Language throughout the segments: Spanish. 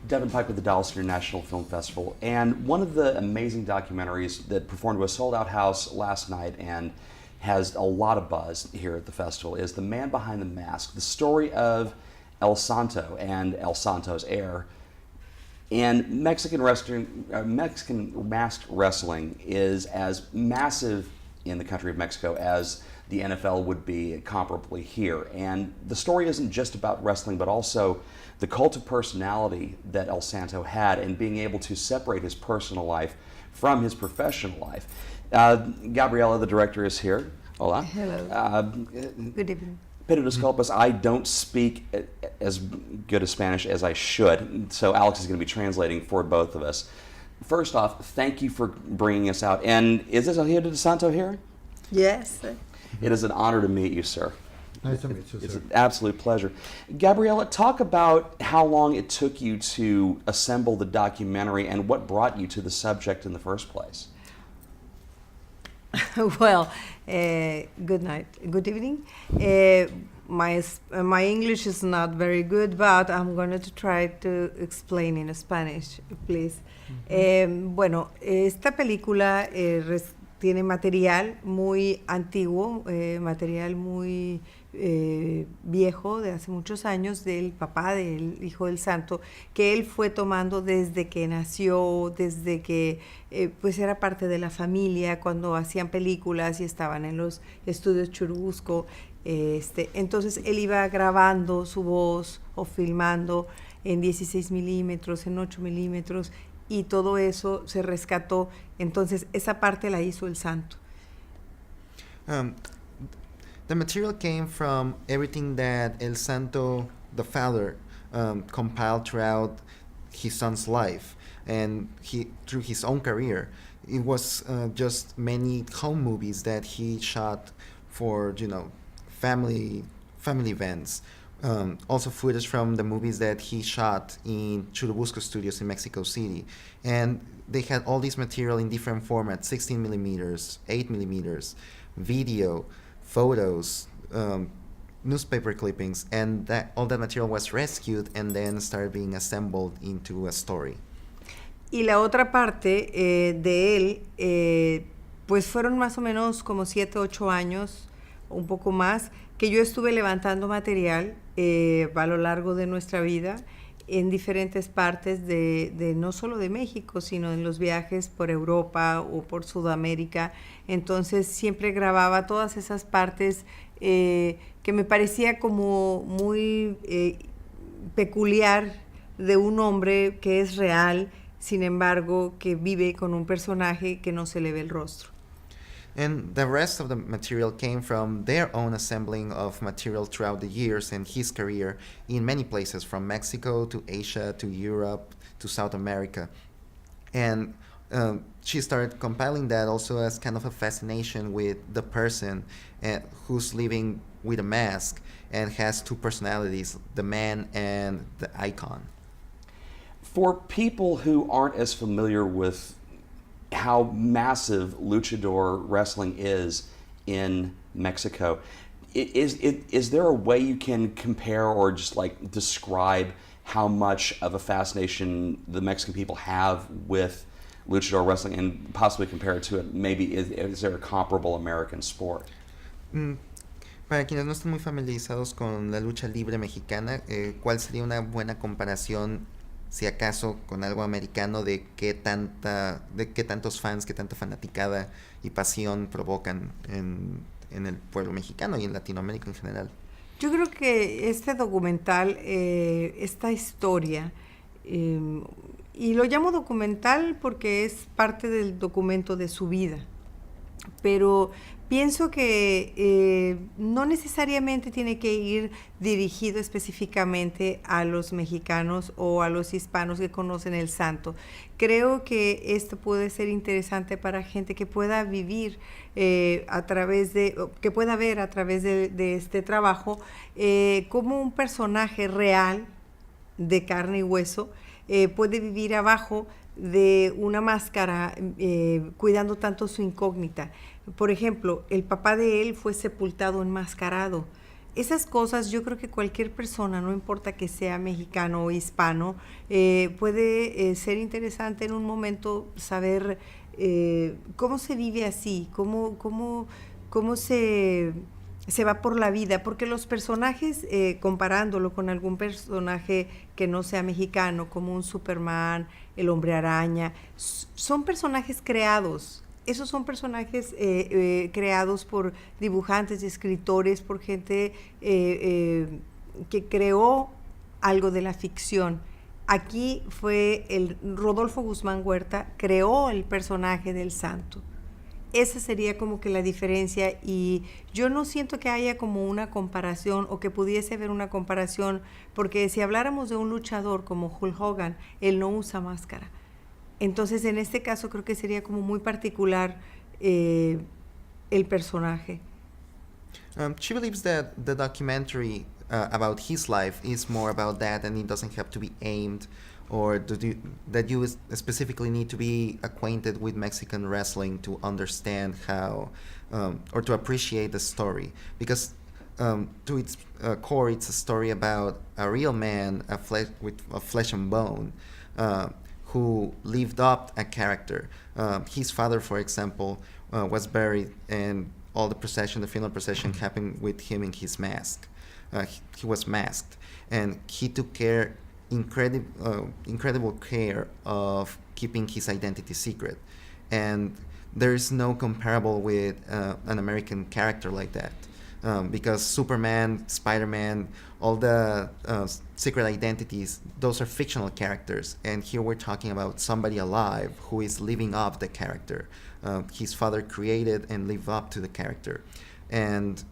Devin Pike with the Dallas International Film Festival, and one of the amazing documentaries that performed to a sold-out house last night and has a lot of buzz here at the festival is The Man Behind the Mask, the story of El Santo and El Santo's heir. And Mexican masked wrestling is as massive in the country of Mexico as the NFL would be comparably here. And the story isn't just about wrestling, but also the cult of personality that El Santo had and being able to separate his personal life from his professional life. Gabriella, the director, is here. Hola. Hello. Good evening. Pero disculpas, I don't speak as good as Spanish as I should, so Alex is going to be translating for both of us. First off, thank you for bringing us out. And is this El Hijo de Santo here? Yes. It is an honor to meet you, sir. Nice to meet you, sir. It's an absolute pleasure. Gabriella, talk about how long it took you to assemble the documentary and what brought you to the subject in the first place. Well, good night, good evening. My English is not very good, but I'm going to try to explain in Spanish, please. Bueno, esta película tiene material muy antiguo, material muy viejo de hace muchos años del papá del Hijo del Santo, que él fue tomando desde que nació, desde que pues era parte de la familia cuando hacían películas y estaban en los estudios Churubusco. Entonces él iba grabando su voz o filmando en 16 milímetros, en 8 milímetros, y todo eso se rescató. Entonces esa parte la hizo el Santo. The material came from everything that El Santo, the father, compiled throughout his son's life and through his own career. It was just many home movies that he shot for, family events. Also footage from the movies that he shot in Churubusco Studios in Mexico City. And they had all this material in different formats, 16 millimeters, 8 millimeters, video, photos, newspaper clippings, and all that material was rescued and then started being assembled into a story. Y la otra parte de él, pues fueron más o menos como 7, 8 años, un poco más, que yo estuve levantando material a lo largo de nuestra vida en diferentes partes de no solo de México, sino en los viajes por Europa o por Sudamérica. Entonces siempre grababa todas esas partes que me parecía como muy peculiar de un hombre que es real, sin embargo, que vive con un personaje que no se le ve el rostro. And the rest of the material came from their own assembling of material throughout the years and his career in many places, from Mexico to Asia to Europe to South America. And she started compiling that also as kind of a fascination with the person who's living with a mask and has two personalities, the man and the icon. For people who aren't as familiar with how massive luchador wrestling is in Mexico, is there a way you can compare or just like describe how much of a fascination the Mexican people have with luchador wrestling and possibly compare it to it? Maybe is there a comparable American sport? Para quienes no están muy familiarizados con la lucha libre mexicana, ¿cuál sería una buena comparación, si acaso, con algo americano, de qué tantos fans, qué tanta fanaticada y pasión provocan en el pueblo mexicano y en Latinoamérica en general? Yo creo que este documental, esta historia, y lo llamo documental porque es parte del documento de su vida, pero pienso que no necesariamente tiene que ir dirigido específicamente a los mexicanos o a los hispanos que conocen el Santo. Creo que esto puede ser interesante para gente que pueda vivir que pueda ver a través de este trabajo cómo un personaje real de carne y hueso puede vivir abajo de una máscara, cuidando tanto su incógnita. Por ejemplo, el papá de él fue sepultado enmascarado. esas cosas yo creo que cualquier persona, no importa que sea mexicano o hispano, puede ser interesante en un momento saber cómo se vive así, cómo se va por la vida, porque los personajes, comparándolo con algún personaje que no sea mexicano, como un Superman, el Hombre Araña, son personajes creados. Esos son personajes creados por dibujantes y escritores, por gente que creó algo de la ficción. Aquí fue Rodolfo Guzmán Huerta creó el personaje del Santo. Esa sería como que la diferencia, y yo no siento que haya como una comparación o que pudiese haber una comparación, porque si habláramos de un luchador como Hulk Hogan, él no usa máscara. Entonces, en este caso creo que sería como muy particular el personaje. She believes that the documentary about his life is more about that, and it doesn't have to be aimed, or that you specifically need to be acquainted with Mexican wrestling to understand how, or to appreciate the story. Because to its core, it's a story about a real man, with flesh and bone, who lived up a character. His father, for example, was buried, and all the funeral procession happened with him in his mask. He was masked, and he took incredible care of keeping his identity secret. And there is no comparable with an American character like that. Because Superman, Spider-Man, all the secret identities, those are fictional characters. And here we're talking about somebody alive who is living up the character. His father created and lived up to the character. And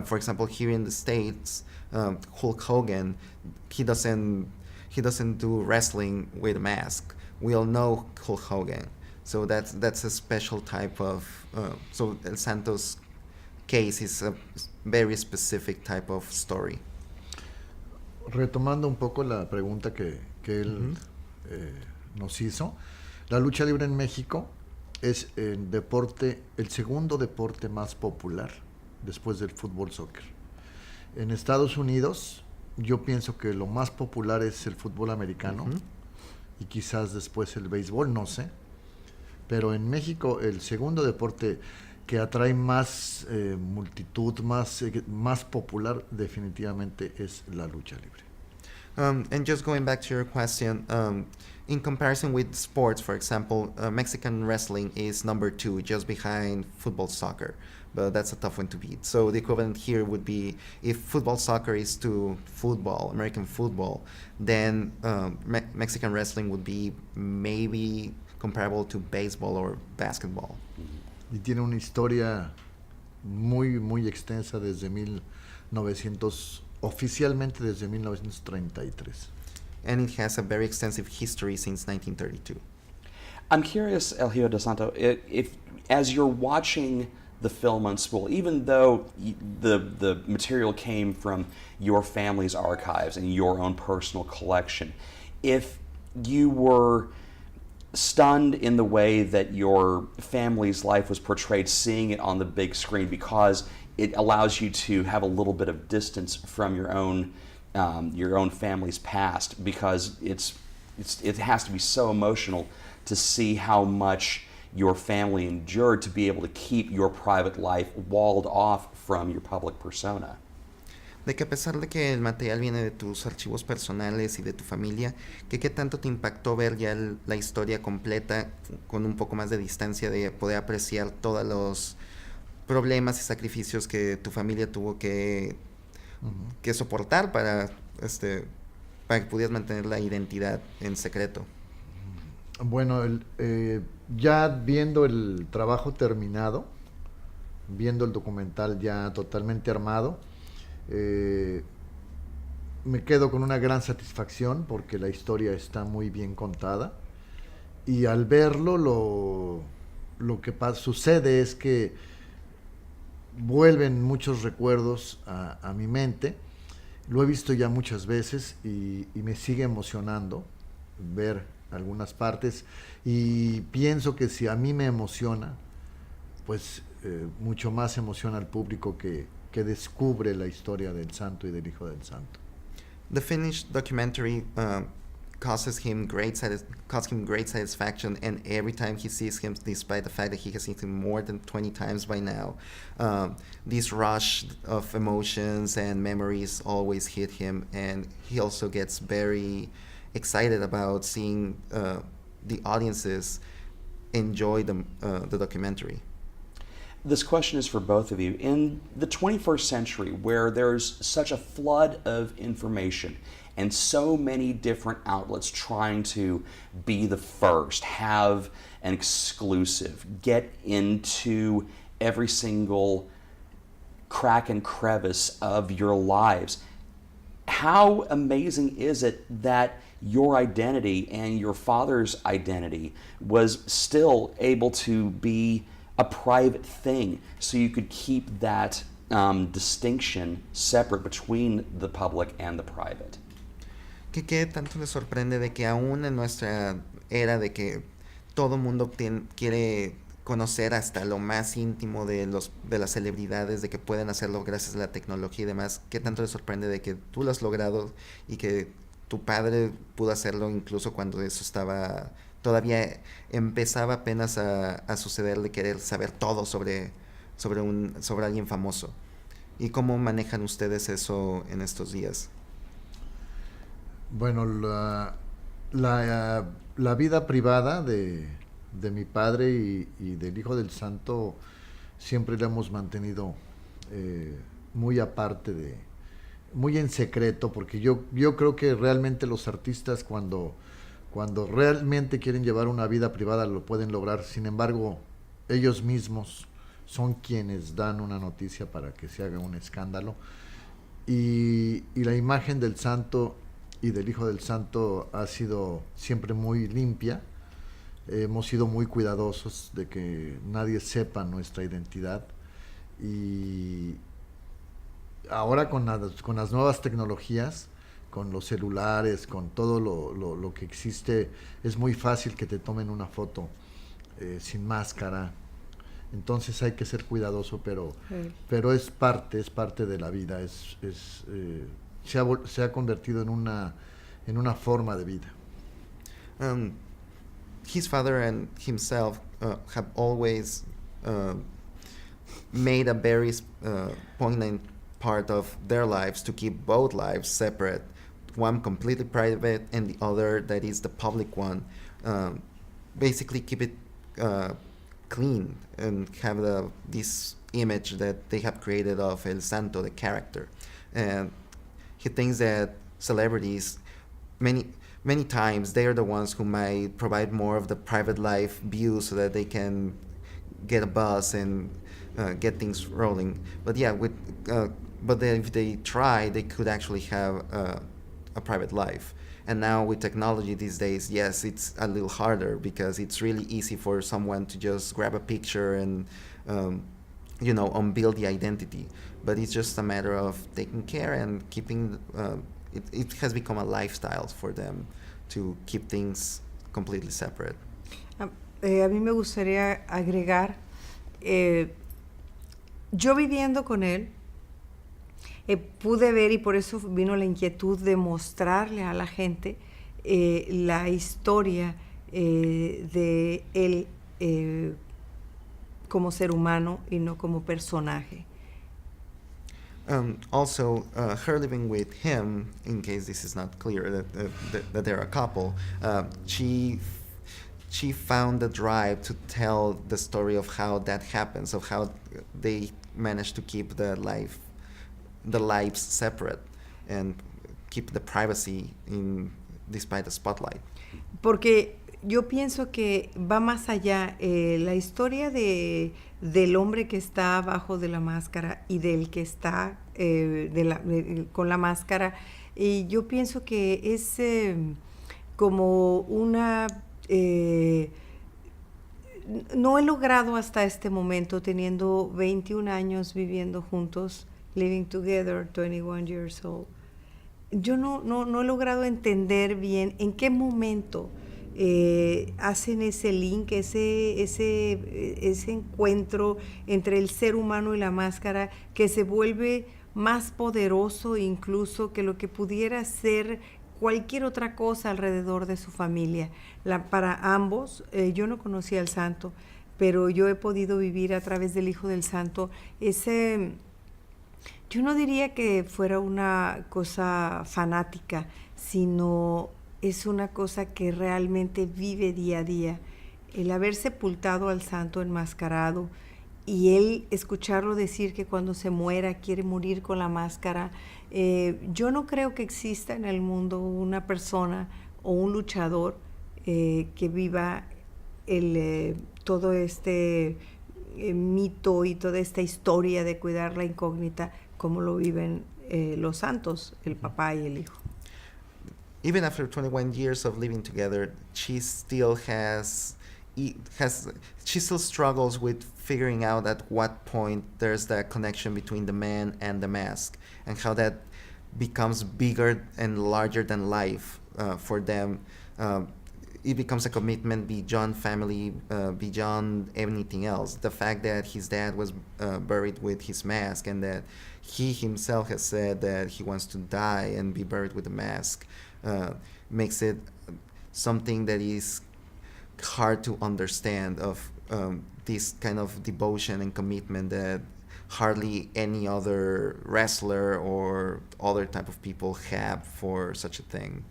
for example, here in the States, Hulk Hogan, he doesn't do wrestling with a mask. We all know Hulk Hogan. So that's a special type of, so El Santo's case is a very specific type of story. Retomando un poco la pregunta que él nos hizo, la lucha libre en México es el segundo deporte más popular después del fútbol soccer. En Estados Unidos, yo pienso que lo más popular es el fútbol americano y quizás después el béisbol, no sé. Pero en México el segundo deporte que atrae más multitud, más popular, definitivamente es la lucha libre. And just going back to your question, in comparison with sports, for example, Mexican wrestling is number 2, just behind football, soccer. But that's a tough one to beat. So the equivalent here would be, if football, soccer is to football, American football, then Mexican wrestling would be maybe comparable to baseball or basketball. Y tiene una historia muy, muy extensa desde oficialmente desde 1933. And it has a very extensive history since 1932. I'm curious, El Hijo de Santo, if as you're watching the film unspool, even though the material came from your family's archives and your own personal collection, if you were stunned in the way that your family's life was portrayed, seeing it on the big screen, because it allows you to have a little bit of distance from your own family's past, because it has to be so emotional to see how much your family endured to be able to keep your private life walled off from your public persona. De que a pesar de que el material viene de tus archivos personales y de tu familia, que qué tanto te impactó ver ya la historia completa con un poco más de distancia, de poder apreciar todos los problemas y sacrificios que tu familia tuvo que soportar para que pudieras mantener la identidad en secreto. Bueno, ya viendo el trabajo terminado, viendo el documental ya totalmente armado, me quedo con una gran satisfacción porque la historia está muy bien contada, y al verlo lo que sucede es que vuelven muchos recuerdos a mi mente. Lo he visto ya muchas veces y me sigue emocionando ver algunas partes, y pienso que si a mí me emociona, pues mucho más emociona al público que que descubre la historia del Santo y del Hijo del Santo. The finished documentary causes him great satisfaction, and every time he sees him, despite the fact that he has seen him more than 20 times by now, this rush of emotions and memories always hit him, and he also gets very excited about seeing the audiences enjoy the documentary. This question is for both of you. In the 21st century, where there's such a flood of information and so many different outlets trying to be the first, have an exclusive, get into every single crack and crevice of your lives, how amazing is it that your identity and your father's identity was still able to be a private thing, so you could keep that distinction separate between the public and the private? ¿Qué tanto les sorprende de que aún en nuestra era de que todo mundo quiere conocer hasta lo más íntimo de las celebridades, de que pueden hacerlo gracias a la tecnología y demás, qué tanto les sorprende de que tú lo has logrado y que tu padre pudo hacerlo incluso cuando eso estaba todavía empezaba apenas a suceder, de querer saber todo sobre alguien famoso? ¿Y cómo manejan ustedes eso en estos días? Bueno, la vida privada de mi padre y del Hijo del Santo siempre la hemos mantenido muy aparte, muy en secreto, porque yo creo que realmente los artistas cuando realmente quieren llevar una vida privada lo pueden lograr. Sin embargo, ellos mismos son quienes dan una noticia para que se haga un escándalo, y la imagen del Santo y del Hijo del Santo ha sido siempre muy limpia. Hemos sido muy cuidadosos de que nadie sepa nuestra identidad, y ahora con las nuevas tecnologías, con los celulares, con todo lo que existe, es muy fácil que te tomen una foto sin máscara. Entonces hay que ser cuidadoso, pero es parte de la vida, se ha convertido en una forma de vida. His father and himself have always made a very poignant part of their lives to keep both lives separate, one completely private and the other that is the public one. Basically keep it clean and have this image that they have created of El Santo, the character. And he thinks that celebrities, many times, they are the ones who might provide more of the private life view so that they can get a buzz and get things rolling. But yeah, but then if they try, they could actually have a private life. And now with technology these days, yes, it's a little harder because it's really easy for someone to just grab a picture and unveil the identity. But it's just a matter of taking care and keeping. It has become a lifestyle for them to keep things completely separate. A mí me gustaría agregar, yo viviendo con él, pude ver, y por eso vino la inquietud de mostrarle a la gente la historia de él como ser humano y no como personaje. Also, her living with him, in case this is not clear that they're a couple, she found the drive to tell the story of how that happens, of how they managed to keep the lives separate and keep the privacy despite the spotlight. Porque yo pienso que va más allá, la historia del hombre que está abajo de la máscara y del que está con la máscara, y yo pienso que es como una... no he logrado hasta este momento, teniendo 21 años viviendo juntos, living together, 21 years old, yo no he logrado entender bien en qué momento hacen ese link, ese encuentro entre el ser humano y la máscara que se vuelve más poderoso incluso que lo que pudiera ser cualquier otra cosa alrededor de su familia. Para ambos, yo no conocía al Santo, pero yo he podido vivir a través del Hijo del Santo yo no diría que fuera una cosa fanática, sino es una cosa que realmente vive día a día. El haber sepultado al Santo enmascarado y él escucharlo decir que cuando se muera quiere morir con la máscara. Yo no creo que exista en el mundo una persona o un luchador que viva todo este mito y toda esta historia de cuidar la incógnita como lo viven los santos, el papá y el hijo. Even after 21 years of living together, she still she still struggles with figuring out at what point there's that connection between the man and the mask, and how that becomes bigger and larger than life for them. It becomes a commitment beyond family, beyond anything else. The fact that his dad was buried with his mask, and that he himself has said that he wants to die and be buried with a mask, makes it something that is hard to understand, of this kind of devotion and commitment that hardly any other wrestler or other type of people have for such a thing.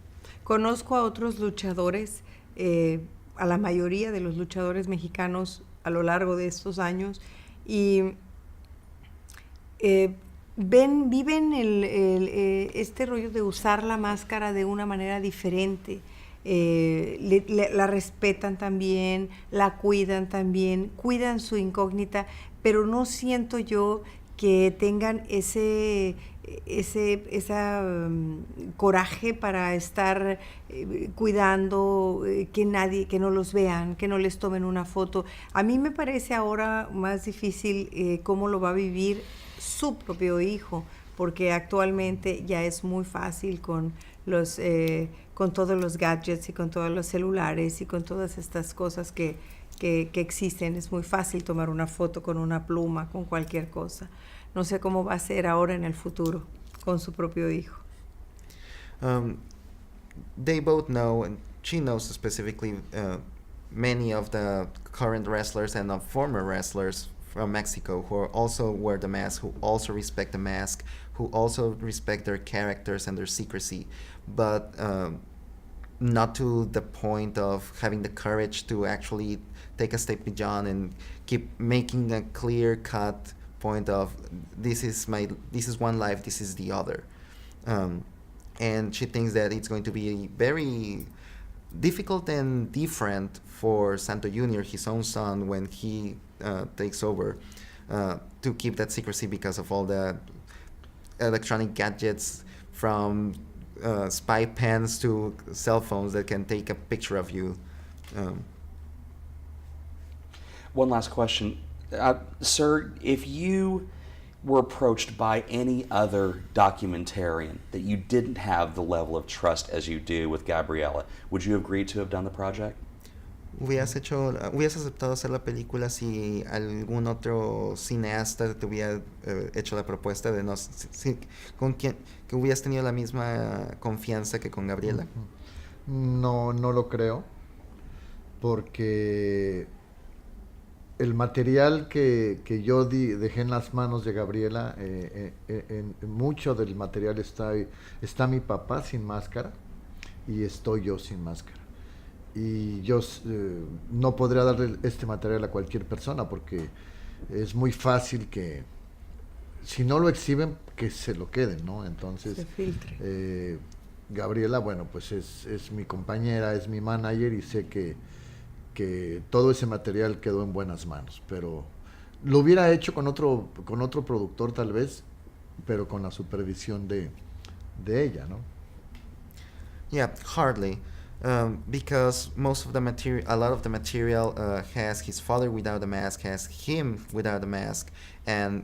Conozco a otros luchadores, a la mayoría de los luchadores mexicanos a lo largo de estos años, y viven este rollo de usar la máscara de una manera diferente. La respetan también, la cuidan también, cuidan su incógnita, pero no siento yo que tengan ese coraje para estar cuidando que no los vean, que no les tomen una foto. A mí me parece ahora más difícil cómo lo va a vivir su propio hijo, porque actualmente ya es muy fácil con todos los gadgets y con todos los celulares y con todas estas cosas que existen. Es muy fácil tomar una foto con una pluma, con cualquier cosa. No sé cómo va a ser ahora en el futuro con su propio hijo. They both know, and she knows specifically, many of the current wrestlers and former wrestlers from Mexico who also wear the mask, who also respect the mask, who also respect their characters and their secrecy, but not to the point of having the courage to actually take a step beyond and keep making a clear-cut point of this is one life, this is the other. And she thinks that it's going to be very difficult and different for Santo Jr., his own son, when he takes over, to keep that secrecy because of all the electronic gadgets, from spy pens to cell phones that can take a picture of you. One last question. Sir, if you were approached by any other documentarian that you didn't have the level of trust as you do with Gabriella, would you have agreed to have done the project? ¿Hubieras aceptado hacer la película si algún otro cineasta te hubiera hecho la propuesta de que hubieras tenido la misma confianza que con Gabriela? No lo creo, porque el material que yo dejé en las manos de Gabriela, en mucho del material está mi papá sin máscara y estoy yo sin máscara. Y yo no podría darle este material a cualquier persona, porque es muy fácil que, si no lo exhiben, que se lo queden, ¿no? Entonces, se filtre. Gabriela, bueno, pues es mi compañera, es mi manager, y sé que todo ese material quedó en buenas manos, pero lo hubiera hecho con otro productor tal vez, pero con la supervisión de ella, ¿no? Yeah, hardly. Because most of the material, a lot of the material has his father without a mask, has him without a mask, and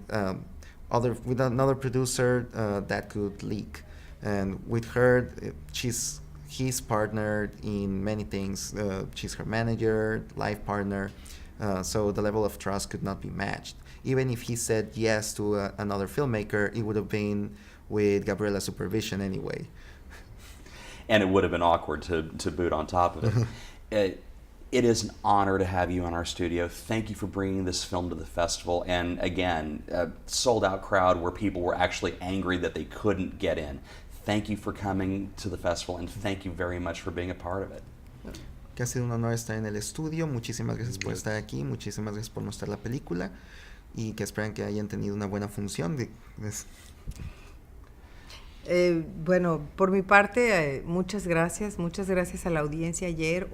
with another producer that could leak. And with her, He's partnered in many things. She's her manager, life partner. So the level of trust could not be matched. Even if he said yes to another filmmaker, it would have been with Gabriella's supervision anyway. And it would have been awkward to boot on top of it. It is an honor to have you in our studio. Thank you for bringing this film to the festival. And again, a sold-out crowd where people were actually angry that they couldn't get in. Thank you for coming to the festival, and thank you very much for being a part of it. Que ha sido un honor estar en el estudio. Muchísimas gracias por estar aquí. Muchísimas gracias por mostrar la película. Y que esperan que hayan tenido una buena función. Bueno, por mi parte, muchas gracias a la audiencia ayer.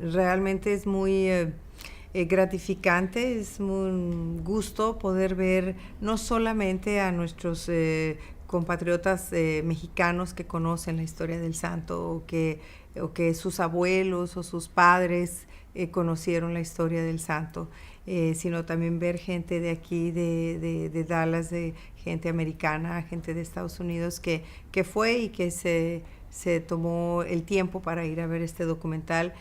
Realmente es muy gratificante, es un gusto poder ver no solamente a nuestros compatriotas mexicanos que conocen la historia del Santo o que sus abuelos o sus padres conocieron la historia del Santo, sino también ver gente de aquí, de Dallas, de gente americana, gente de Estados Unidos que fue y que se tomó el tiempo para ir a ver este documental.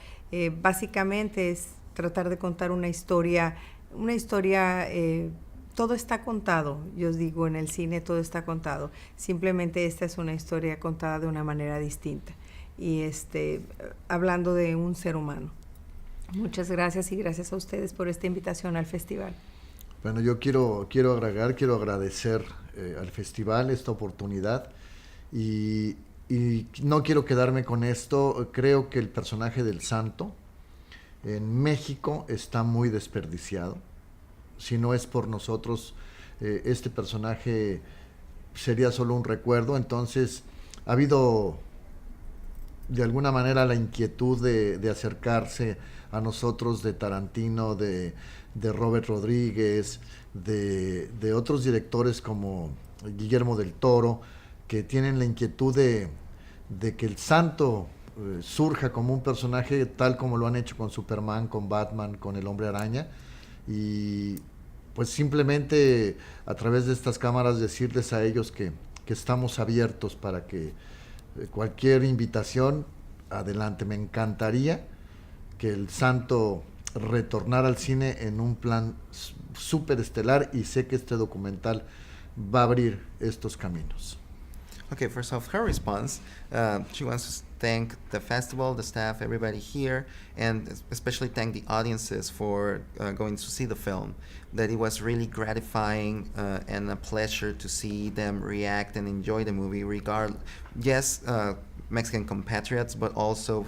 Básicamente es tratar de contar una historia, todo está contado, yo os digo, en el cine todo está contado, simplemente esta es una historia contada de una manera distinta y hablando de un ser humano. Muchas gracias y gracias a ustedes por esta invitación al festival. Bueno, yo quiero agradecer al festival esta oportunidad y no quiero quedarme con esto. Creo que el personaje del Santo en México está muy desperdiciado. Si no es por nosotros, este personaje sería solo un recuerdo. Entonces, ha habido de alguna manera la inquietud de acercarse a nosotros, de Tarantino, de Robert Rodríguez, de otros directores como Guillermo del Toro, que tienen la inquietud de que el Santo surja como un personaje tal como lo han hecho con Superman, con Batman, con el Hombre Araña, y pues simplemente a través de estas cámaras decirles a ellos que estamos abiertos para que cualquier invitación, adelante. Me encantaría que el Santo retornara al cine en un plan súper estelar y sé que este documental va a abrir estos caminos. Okay, first off, her response, she wants to thank the festival, the staff, everybody here, and especially thank the audiences for going to see the film. That it was really gratifying and a pleasure to see them react and enjoy the movie, yes, Mexican compatriots, but also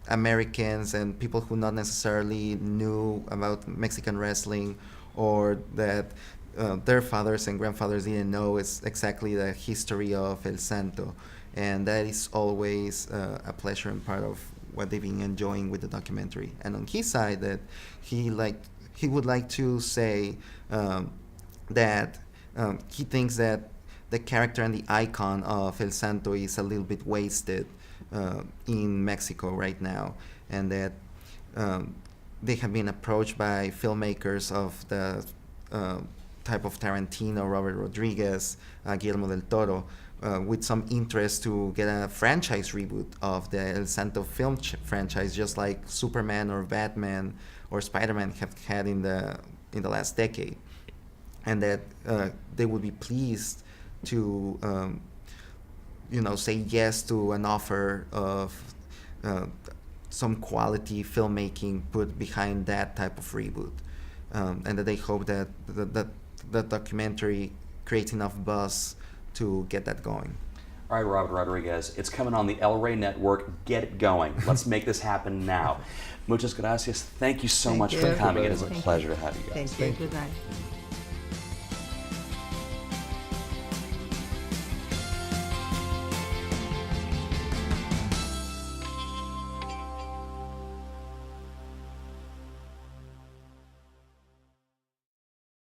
Americans and people who not necessarily knew about Mexican wrestling or that their fathers and grandfathers didn't know exactly the history of El Santo, and that is always a pleasure and part of what they've been enjoying with the documentary. And on his side, that he would like to say that he thinks that the character and the icon of El Santo is a little bit wasted in Mexico right now, and that they have been approached by filmmakers of the type of Tarantino, Robert Rodriguez, Guillermo del Toro, with some interest to get a franchise reboot of the El Santo film franchise, just like Superman or Batman or Spider-Man have had in the last decade, and that they would be pleased to say yes to an offer of some quality filmmaking put behind that type of reboot, and that they hope that the documentary creates enough buzz to get that going. All right, Robert Rodriguez, it's coming on the El Rey Network. Get it going. Let's make this happen now. Muchas gracias. Thank you so much for coming. It is a pleasure to have you guys. Thank you. Good night.